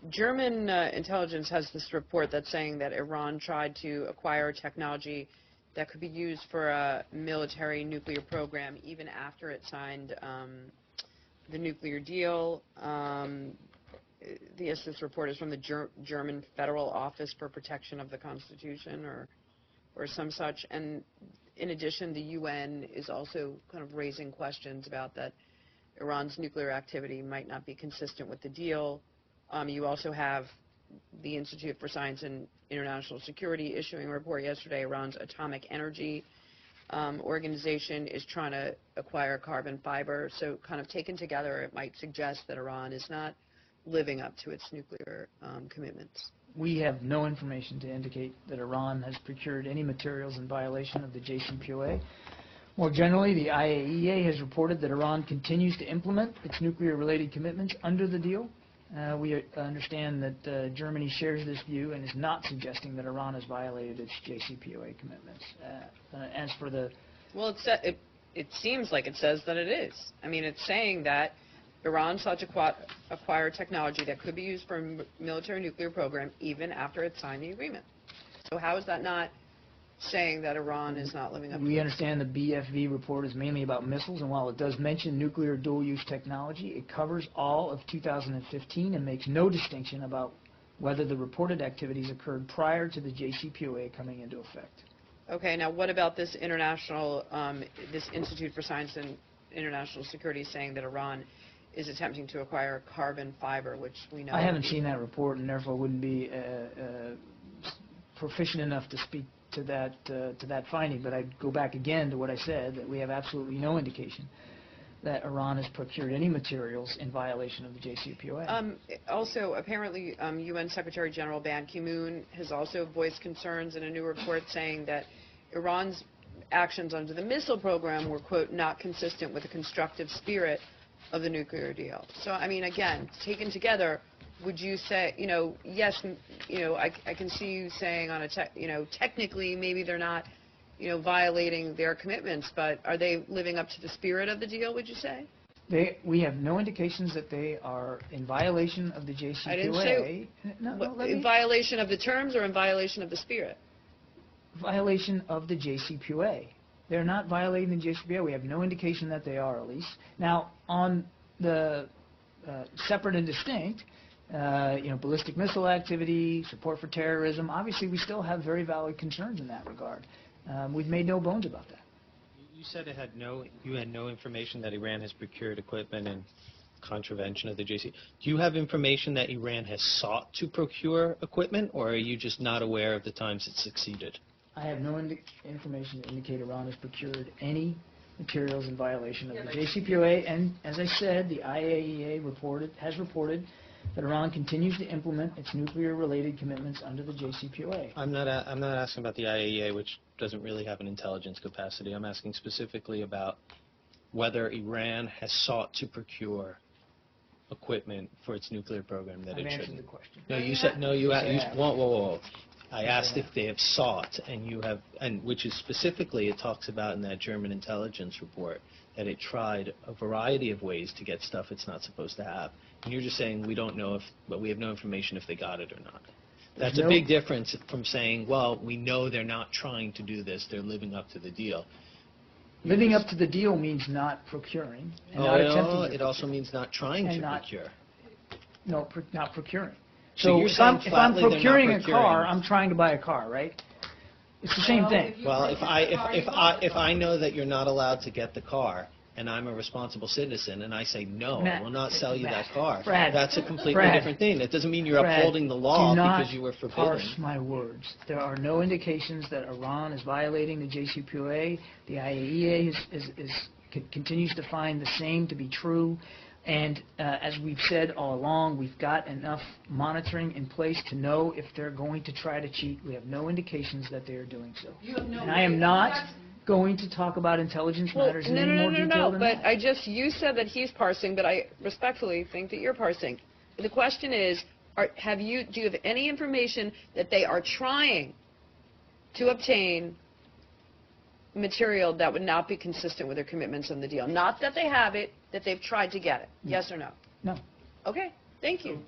German intelligence has this report that's saying that Iran tried to acquire technology that could be used for a military nuclear program even after it signed the nuclear deal. This report is from the German Federal Office for Protection of the Constitution or some such. And in addition, the UN is also kind of raising questions about that Iran's nuclear activity might not be consistent with the deal. You also have the Institute for Science and International Security issuing a report yesterday. Iran's Atomic Energy organization is trying to acquire carbon fiber. So kind of taken together, it might suggest that Iran is not living up to its nuclear commitments. We have no information to indicate that Iran has procured any materials in violation of the JCPOA. More generally, the IAEA has reported that Iran continues to implement its nuclear-related commitments under the deal. We understand that Germany shares this view and is not suggesting that Iran has violated its JCPOA commitments. As for the... Well, it seems like it says that it is. I mean, it's saying that Iran sought to acquire technology that could be used for a military nuclear program even after it signed the agreement. So how is that not saying that Iran is not living up to it? We understand the BFV report is mainly about missiles, and while it does mention nuclear dual-use technology, it covers all of 2015 and makes no distinction about whether the reported activities occurred prior to the JCPOA coming into effect. Okay, now what about this this Institute for Science and International Security saying that Iran is attempting to acquire carbon fiber, which we know... I haven't seen that report and therefore wouldn't be proficient enough to speak to that finding, but I'd go back again to what I said, that we have absolutely no indication that Iran has procured any materials in violation of the JCPOA. Also, apparently, UN Secretary General Ban Ki-moon has also voiced concerns in a new report saying that Iran's actions under the missile program were, quote, not consistent with the constructive spirit of the nuclear deal. So, I mean, again, taken together, would you say, yes, I can see you saying on a, technically maybe they're not, violating their commitments, but are they living up to the spirit of the deal, would you say? We have no indications that they are in violation of the JCPOA. I didn't say, in violation of the terms or in violation of the spirit? Violation of the JCPOA. They're not violating the JCPOA. We have no indication that they are, Elise. Now, on the separate and distinct, ballistic missile activity, support for terrorism, obviously we still have very valid concerns in that regard. We've made no bones about that. You said you had no information that Iran has procured equipment in contravention of the JCPOA. Do you have information that Iran has sought to procure equipment, or are you just not aware of the times it succeeded? I have no information to indicate Iran has procured any materials in violation of the JCPOA, and as I said, the IAEA has reported that Iran continues to implement its nuclear-related commitments under the JCPOA. I'm not asking about the IAEA, which doesn't really have an intelligence capacity. I'm asking specifically about whether Iran has sought to procure equipment for its nuclear program that it shouldn't. I've answered the question. No, you said no. Whoa. I asked if they have sought, and you have, and which is specifically it talks about in that German intelligence report that it tried a variety of ways to get stuff it's not supposed to have. And you're just saying we don't know but we have no information if they got it or not. That's a big difference from saying, well, we know they're not trying to do this, they're living up to the deal. Living up to the deal means not procuring. And it also means not trying to procure. No, not procuring. So if I'm procuring a car, I'm trying to buy a car, right? It's the same thing. Well, if I know that you're not allowed to get the car, and I'm a responsible citizen, and I say no, I will not sell you that car, that's a completely different thing. That doesn't mean you're upholding the law because you were forbidden. Do not parse my words. There are no indications that Iran is violating the JCPOA. The IAEA continues to find the same to be true. And as we've said all along, we've got enough monitoring in place to know if they're going to try to cheat. We have no indications that they are doing so. And I am not going to talk about intelligence matters in any more detail than that. But you said that he's parsing, but I respectfully think that you're parsing. The question is, do you have any information that they are trying to obtain material that would not be consistent with their commitments on the deal? Not that they have it, that they've tried to get it. Yes or no? No. Okay. Thank you.